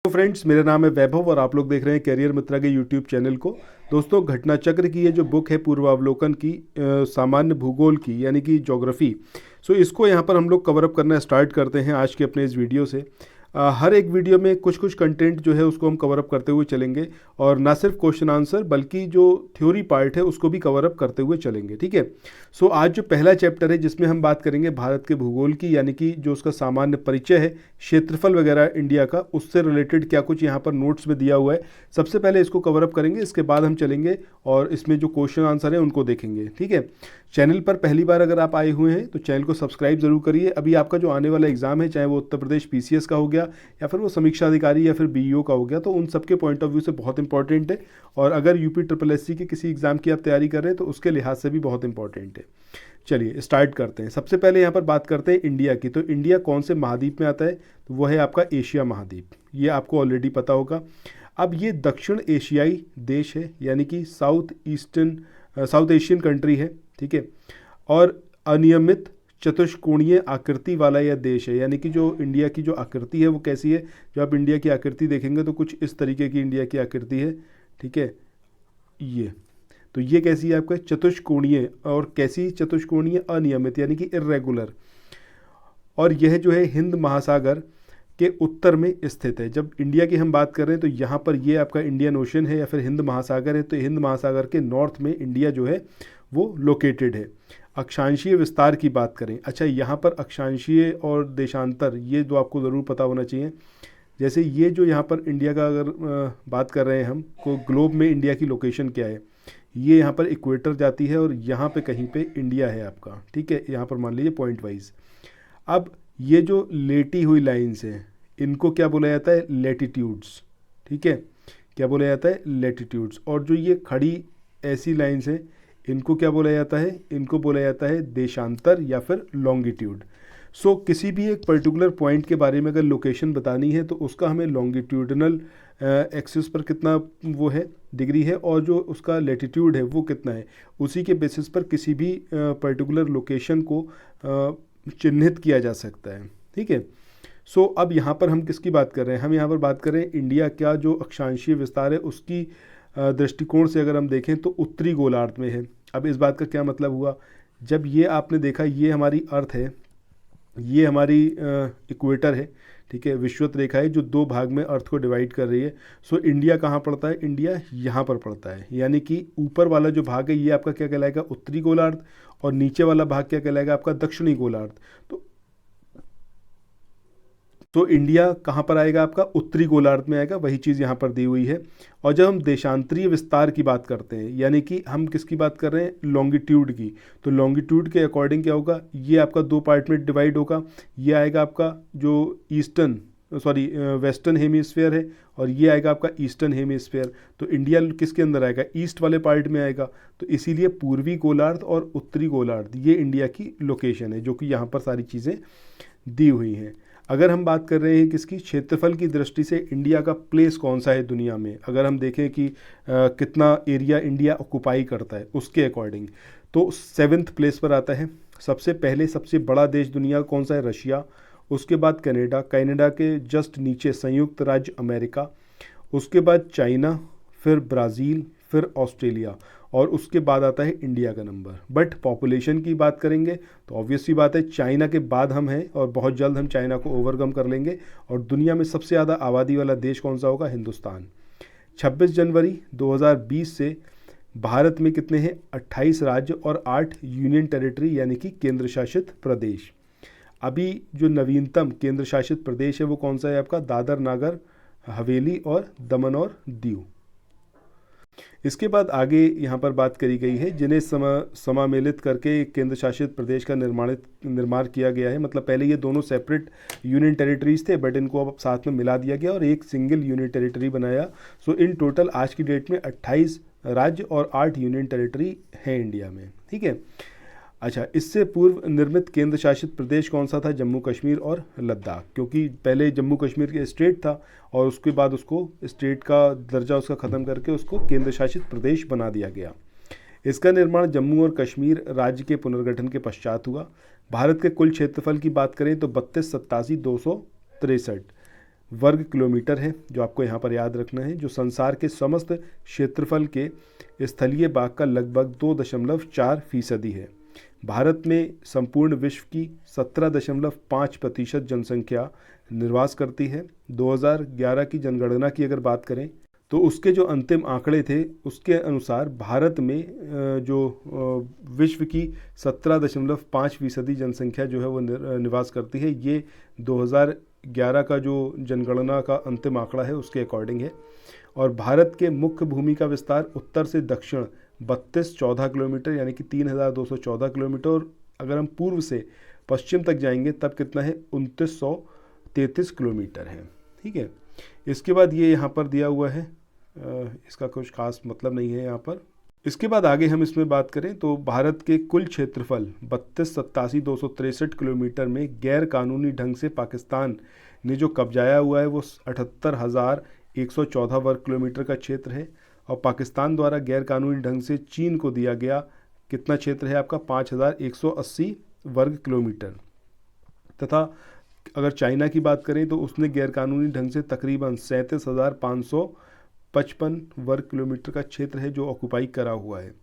तो फ्रेंड्स, मेरा नाम है वैभव और आप लोग देख रहे हैं कैरियर मित्रा के यूट्यूब चैनल को। दोस्तों, घटना चक्र की ये जो बुक है पूर्वावलोकन की, सामान्य भूगोल की यानी कि ज्योग्राफी, सो इसको यहाँ पर हम लोग कवर अप करना स्टार्ट करते हैं आज के अपने इस वीडियो से। हर एक वीडियो में कुछ कुछ कंटेंट जो है उसको हम कवर अप करते हुए चलेंगे और ना सिर्फ क्वेश्चन आंसर बल्कि जो थ्योरी पार्ट है उसको भी कवर अप करते हुए चलेंगे। ठीक है। सो आज जो पहला चैप्टर है जिसमें हम बात करेंगे भारत के भूगोल की, यानी कि जो उसका सामान्य परिचय है, क्षेत्रफल वगैरह इंडिया का, उससे रिलेटेड क्या कुछ यहाँ पर नोट्स में दिया हुआ है, सबसे पहले इसको कवर अप करेंगे। इसके बाद हम चलेंगे और इसमें जो क्वेश्चन आंसर है उनको देखेंगे। ठीक है। चैनल पर पहली बार अगर आप आए हुए हैं तो चैनल को सब्सक्राइब जरूर करिए। अभी आपका जो आने वाला एग्जाम है, चाहे वो उत्तर प्रदेश पीसीएस का हो गया या फिर वो समीक्षा अधिकारी या फिर बीईओ का हो गया, तो उन सबके पॉइंट ऑफ व्यू से बहुत इंपॉर्टेंट है। और अगर यूपी ट्रिपल एससी के किसी एग्जाम की आप तैयारी कर रहे हैं तो उसके लिहाज से भी बहुत इंपॉर्टेंट है। चलिए स्टार्ट करते हैं। सबसे पहले यहाँ पर बात करते हैं इंडिया की। तो इंडिया कौन से महाद्वीप में आता है? तो वो है आपका एशिया महाद्वीप। ये आपको ऑलरेडी पता होगा। अब ये दक्षिण एशियाई देश है, यानी कि साउथ एशियन कंट्री है। ठीक है। और अनियमित चतुष्कोणीय आकृति वाला यह देश है, यानी कि जो इंडिया की जो आकृति है वो कैसी है? जब आप इंडिया की आकृति देखेंगे तो कुछ इस तरीके की इंडिया की आकृति है। ठीक है। ये कैसी है आपका? चतुष्कोणीय। और कैसी चतुष्कोणीय? अनियमित, यानी कि इर्रेगुलर। और यह जो है हिंद महासागर के उत्तर में स्थित है। जब इंडिया की हम बात कर रहे हैं तो यहाँ पर ये आपका इंडियन ओशन है या फिर हिंद महासागर है, तो हिंद महासागर के नॉर्थ में इंडिया जो है वो लोकेटेड है। अक्षांशीय विस्तार की बात करें, अच्छा यहाँ पर अक्षांशीय और देशांतर ये दो आपको ज़रूर पता होना चाहिए। जैसे ये जो यहाँ पर इंडिया का अगर बात कर रहे हैं हम को, ग्लोब में इंडिया की लोकेशन क्या है? ये यहाँ पर इक्वेटर जाती है और यहाँ पे कहीं पे इंडिया है आपका। ठीक है। यहाँ पर मान लीजिए पॉइंट वाइज। अब ये जो लेटी हुई लाइंस हैं इनको क्या बोला जाता है? लेटीट्यूड्स। ठीक है। क्या बोला जाता है? लेटीट्यूड्स। और जो ये खड़ी ऐसी लाइंस हैं इनको क्या बोला जाता है? इनको बोला जाता है देशांतर या फिर लॉन्गिट्यूड। सो किसी भी एक पर्टिकुलर पॉइंट के बारे में अगर लोकेशन बतानी है तो उसका हमें लॉन्गिट्यूडनल एक्सिस पर कितना वो है, डिग्री है, और जो उसका लेटीट्यूड है वो कितना है, उसी के बेसिस पर किसी भी पर्टिकुलर लोकेशन को चिन्हित किया जा सकता है। ठीक है। सो अब यहाँ पर हम किसकी बात कर रहे हैं? हम यहाँ पर बात कर रहे हैं इंडिया का जो अक्षांशीय विस्तार है उसकी दृष्टिकोण से अगर हम देखें तो उत्तरी गोलार्ध में है। अब इस बात का क्या मतलब हुआ? जब ये आपने देखा, ये हमारी अर्थ है, ये हमारी इक्वेटर है। ठीक है। विषुवत रेखा है जो दो भाग में अर्थ को डिवाइड कर रही है। सो इंडिया कहाँ पड़ता है? इंडिया यहाँ पर पड़ता है, यानी कि ऊपर वाला जो भाग है ये आपका क्या कहलाएगा? उत्तरी गोलार्ध। और नीचे वाला भाग क्या कहलाएगा? आपका दक्षिणी गोलार्ध। तो इंडिया कहाँ पर आएगा? आपका उत्तरी गोलार्ध में आएगा। वही चीज़ यहाँ पर दी हुई है। और जब हम देशांतरीय विस्तार की बात करते हैं, यानी कि हम किसकी बात कर रहे हैं? लॉन्गिट्यूड की। तो लॉन्गिट्यूड के अकॉर्डिंग क्या होगा? ये आपका दो पार्ट में डिवाइड होगा। ये आएगा आपका जो वेस्टर्न हेमीस्फेयर है और ये आएगा आपका ईस्टर्न हेमीस्फेयर। तो इंडिया किसके अंदर आएगा? ईस्ट वाले पार्ट में आएगा। तो इसीलिए पूर्वी गोलार्ध और उत्तरी गोलार्ध ये इंडिया की लोकेशन है, जो कि यहाँ पर सारी चीज़ें दी हुई हैं। अगर हम बात कर रहे हैं किसकी? क्षेत्रफल की दृष्टि से इंडिया का प्लेस कौन सा है दुनिया में, अगर हम देखें कि कितना एरिया इंडिया ऑक्युपाई करता है उसके अकॉर्डिंग, तो 7th प्लेस पर आता है। सबसे पहले सबसे बड़ा देश दुनिया का कौन सा है? रशिया। उसके बाद कनाडा, कनाडा के जस्ट नीचे संयुक्त राज्य अमेरिका। उसके बाद चाइना, फिर ब्राज़ील, फिर ऑस्ट्रेलिया, और उसके बाद आता है इंडिया का नंबर। बट पॉपुलेशन की बात करेंगे तो ऑब्वियस सी बात है चाइना के बाद हम हैं और बहुत जल्द हम चाइना को ओवरकम कर लेंगे। और दुनिया में सबसे ज़्यादा आबादी वाला देश कौन सा होगा? हिंदुस्तान। 26 जनवरी 2020 से भारत में कितने हैं? 28 राज्य और 8 यूनियन टेरिटरी, यानी कि केंद्र शासित प्रदेश। अभी जो नवीनतम केंद्र शासित प्रदेश है वो कौन सा है आपका? दादर नागर हवेली और दमन और दीव। इसके बाद आगे यहाँ पर बात करी गई है जिन्हें समामेलित करके एक केंद्र शासित प्रदेश का निर्माण किया गया है। मतलब पहले ये दोनों सेपरेट यूनियन टेरिटरीज थे, बट इनको अब साथ में मिला दिया गया और एक सिंगल यूनियन टेरिटरी बनाया। सो इन टोटल आज की डेट में 28 राज्य और 8 यूनियन टेरिटरी हैं इंडिया में। ठीक है। अच्छा, इससे पूर्व निर्मित केंद्र शासित प्रदेश कौन सा था? जम्मू कश्मीर और लद्दाख, क्योंकि पहले जम्मू कश्मीर के स्टेट था और उसके बाद उसको स्टेट का दर्जा उसका ख़त्म करके उसको केंद्र शासित प्रदेश बना दिया गया। इसका निर्माण जम्मू और कश्मीर राज्य के पुनर्गठन के पश्चात हुआ। भारत के कुल क्षेत्रफल की बात करें तो 32, 87, 263। वर्ग किलोमीटर है, जो आपको यहाँ पर याद रखना है, जो संसार के समस्त क्षेत्रफल के स्थलीय भाग का लगभग 2.4% है। भारत में संपूर्ण विश्व की 17.5% जनसंख्या निवास करती है। 2011 की जनगणना की अगर बात करें तो उसके जो अंतिम आंकड़े थे उसके अनुसार भारत में जो विश्व की 17.5% जनसंख्या जो है वो निवास करती है। ये 2011 का जो जनगणना का अंतिम आंकड़ा है उसके अकॉर्डिंग है। और भारत के मुख्य भूमि का विस्तार उत्तर से दक्षिण 3214 किलोमीटर यानी कि 3214 किलोमीटर, और अगर हम पूर्व से पश्चिम तक जाएंगे तब कितना है 2933 किलोमीटर है। ठीक है, इसके बाद ये यहाँ पर दिया हुआ है, इसका कुछ खास मतलब नहीं है यहाँ पर। इसके बाद आगे हम इसमें बात करें तो भारत के कुल क्षेत्रफल 32,87,263 किलोमीटर में गैर कानूनी ढंग से पाकिस्तान ने जो कब्जाया हुआ है वो 78,114 वर्ग किलोमीटर का क्षेत्र है। और पाकिस्तान द्वारा गैर कानूनी ढंग से चीन को दिया गया कितना क्षेत्र है आपका 5,180 वर्ग किलोमीटर। तथा अगर चाइना की बात करें तो उसने गैरकानूनी ढंग से तकरीबन 37,555 वर्ग किलोमीटर का क्षेत्र है जो ऑक्युपाई करा हुआ है।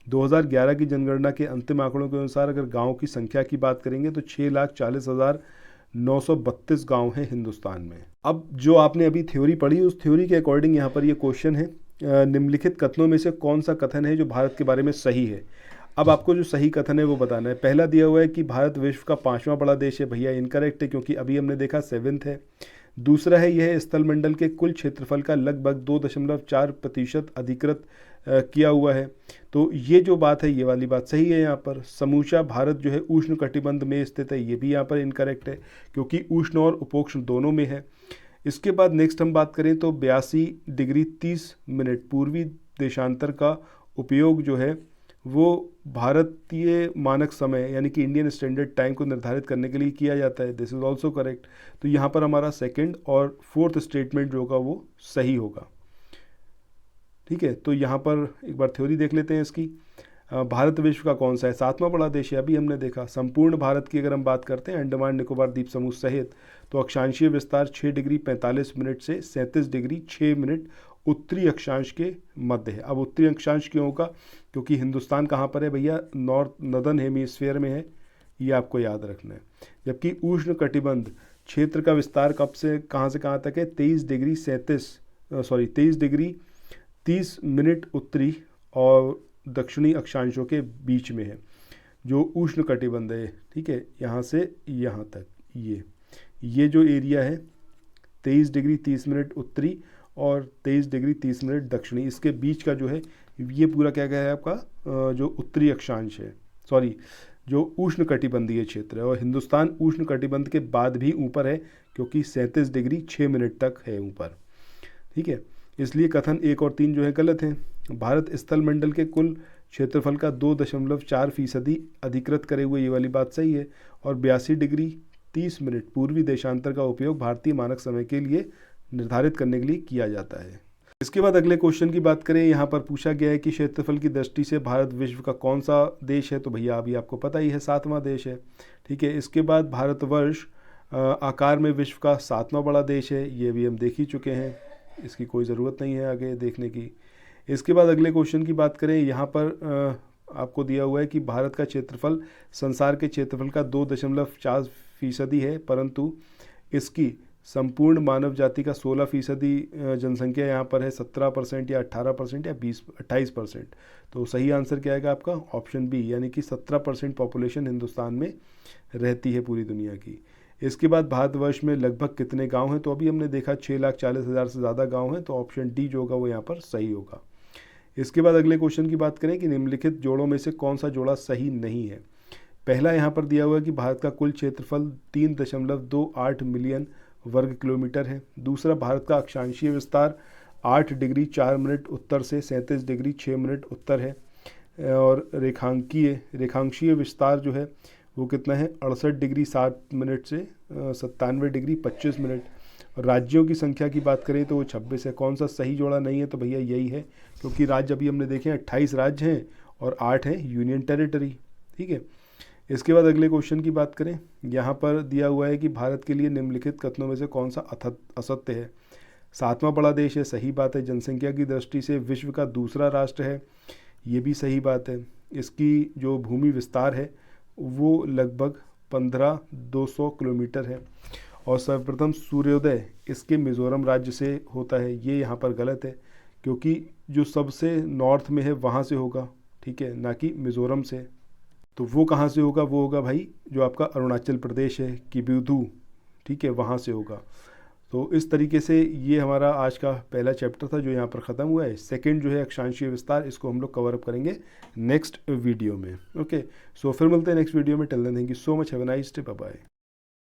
2011 की जनगणना के अंतिम आंकड़ों के अनुसार अगर गांवों की संख्या की बात करेंगे तो 6,40,932 गांव हैं हिंदुस्तान में। अब जो आपने अभी थ्योरी पढ़ी उस थ्योरी के अकॉर्डिंग यहाँ पर ये क्वेश्चन है, निम्नलिखित कथनों में से कौन सा कथन है जो भारत के बारे में सही है। अब आपको जो सही कथन है वो बताना है। पहला दिया हुआ है कि भारत विश्व का 5वां बड़ा देश है, भैया इनकरेक्ट है क्योंकि अभी हमने देखा 7th है। दूसरा है यह स्थलमंडल के कुल क्षेत्रफल का लगभग 2.4% अधिकृत किया हुआ है, तो ये जो बात है ये वाली बात सही है। यहाँ पर समूचा भारत जो है उष्ण कटिबंध में स्थित है, ये भी यहाँ पर इनकरेक्ट है क्योंकि उष्ण और उपोष्ण दोनों में है। इसके बाद नेक्स्ट हम बात करें तो 82 डिग्री 30 मिनट पूर्वी देशांतर का उपयोग जो है वो भारतीय मानक समय यानी कि इंडियन स्टैंडर्ड टाइम को निर्धारित करने के लिए किया जाता है। This is also correct. तो यहाँ पर हमारा सेकंड और फोर्थ स्टेटमेंट जो होगा वो सही होगा। ठीक है, तो यहाँ पर एक बार थ्योरी देख लेते हैं इसकी। भारत विश्व का कौन सा है 7वां बड़ा देश है, अभी हमने देखा। संपूर्ण भारत की अगर हम बात करते हैं अंडमान निकोबार द्वीप समूह सहित तो अक्षांशीय विस्तार 6 डिग्री 45 मिनट से 37 डिग्री 6 मिनट उत्तरी अक्षांश के मध्य है। अब उत्तरी अक्षांश क्यों होगा, क्योंकि हिंदुस्तान कहाँ पर है भैया, नॉर्दर्न हेमीस्फीयर में है, ये आपको याद रखना है। जबकि उष्ण कटिबंध क्षेत्र का विस्तार कब से कहाँ तक है 23 डिग्री 30 मिनट उत्तरी और दक्षिणी अक्षांशों के बीच में है जो उष्ण कटिबंध है। ठीक है, यहाँ से यहाँ तक ये जो एरिया है 23 डिग्री 30 मिनट उत्तरी और 23 डिग्री 30 मिनट दक्षिणी, इसके बीच का जो है ये पूरा क्या है आपका जो उत्तरी अक्षांश है, सॉरी जो उष्ण कटिबंधीय क्षेत्र है। और हिंदुस्तान उष्ण कटिबंध के बाद भी ऊपर है क्योंकि 37 डिग्री 6 मिनट तक है ऊपर। ठीक है, इसलिए कथन 1 और 3 जो है गलत हैं। भारत स्थल मंडल के कुल क्षेत्रफल का 2.4% अधिकृत करे हुए ये वाली बात सही है। और 82 डिग्री 30 मिनट पूर्वी देशांतर का उपयोग भारतीय मानक समय के लिए निर्धारित करने के लिए किया जाता है। इसके बाद अगले क्वेश्चन की बात करें, यहाँ पर पूछा गया है कि क्षेत्रफल की दृष्टि से भारत विश्व का कौन सा देश है, तो भैया अभी आपको पता ही है 7वां देश है। ठीक है, इसके बाद भारतवर्ष आकार में विश्व का 7वां बड़ा देश है, ये भी हम देख ही चुके हैं, इसकी कोई ज़रूरत नहीं है आगे देखने की। इसके बाद अगले क्वेश्चन की बात करें, यहाँ पर आपको दिया हुआ है कि भारत का क्षेत्रफल संसार के क्षेत्रफल का 2.4% है, परंतु इसकी संपूर्ण मानव जाति का 16% जनसंख्या यहाँ पर है, 17% या 18% या 28%। तो सही आंसर क्या आएगा आपका ऑप्शन बी, यानी कि 17% पॉपुलेशन हिंदुस्तान में रहती है पूरी दुनिया की। इसके बाद भारतवर्ष में लगभग कितने गांव हैं, तो अभी हमने देखा 6,40,000 से ज़्यादा गांव हैं, तो ऑप्शन डी जो होगा वो यहाँ पर सही होगा। इसके बाद अगले क्वेश्चन की बात करें कि निम्नलिखित जोड़ों में से कौन सा जोड़ा सही नहीं है। पहला यहाँ पर दिया हुआ है कि भारत का कुल क्षेत्रफल 3.28 मिलियन वर्ग किलोमीटर है। दूसरा, भारत का अक्षांशीय विस्तार 8 डिग्री 4 मिनट उत्तर से 37 डिग्री 6 मिनट उत्तर है। और रेखांशीय विस्तार जो है वो कितना है 68 डिग्री 7 मिनट से 97 डिग्री 25 मिनट। राज्यों की संख्या की बात करें तो वो 26 है। कौन सा सही जोड़ा नहीं है, तो भैया यही है, क्योंकि राज्य अभी हमने देखे हैं 28 राज्य हैं और 8 हैं यूनियन टेरिटरी। ठीक है, इसके बाद अगले क्वेश्चन की बात करें, यहाँ पर दिया हुआ है कि भारत के लिए निम्नलिखित कथनों में से कौन सा असत्य है। 7वां बड़ा देश है, सही बात है। जनसंख्या की दृष्टि से विश्व का दूसरा राष्ट्र है, ये भी सही बात है। इसकी जो भूमि विस्तार है वो लगभग 15,200 किलोमीटर है। और सर्वप्रथम सूर्योदय इसके मिज़ोरम राज्य से होता है, ये यहाँ पर गलत है, क्योंकि जो सबसे नॉर्थ में है वहाँ से होगा, ठीक है, ना कि मिज़ोरम से। तो वो कहाँ से होगा, वो होगा भाई जो आपका अरुणाचल प्रदेश है, किब्यूधू, ठीक है, वहाँ से होगा। तो इस तरीके से ये हमारा आज का पहला चैप्टर था जो यहाँ पर ख़त्म हुआ है। सेकंड जो है अक्षांशीय विस्तार, इसको हम लोग कवर अप करेंगे नेक्स्ट वीडियो में। ओके, सो फिर मिलते हैं नेक्स्ट वीडियो में। Till then thank you so much, have a nice day, bye bye.